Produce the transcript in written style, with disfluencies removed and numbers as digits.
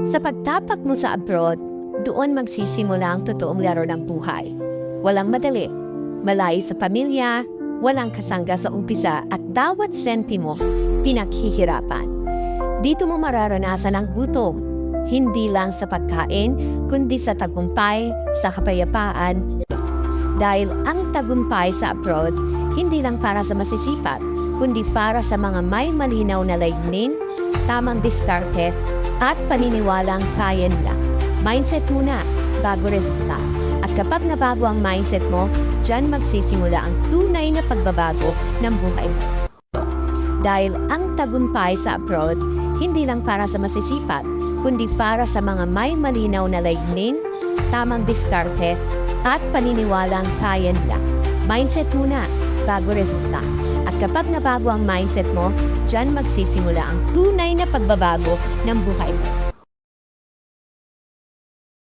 Sa pagtapak mo sa abroad, doon magsisimula ang totoong laro ng buhay. Walang madali, malayo sa pamilya, walang kasangga sa umpisa at bawat sentimo pinaghihirapan. Dito mo mararanasan ang gutom, hindi lang sa pagkain, kundi sa tagumpay, sa kapayapaan. Dahil ang tagumpay sa abroad, hindi lang para sa masisipag, kundi para sa mga may malinaw na layunin, tamang diskarte, at paniniwalang kaya nila. Mindset muna, bago resulta. At kapag nabago ang mindset mo, dyan magsisimula ang tunay na pagbabago ng buhay mo. Dahil ang tagumpay sa abroad, hindi lang para sa masisipag, kundi para sa mga may malinaw na layunin, tamang diskarte, at paniniwalang kaya nila. Mindset muna, bago resulta. At kapag nabago ang mindset mo, dyan magsisimula ang tunay na pagbabago ng buhay mo.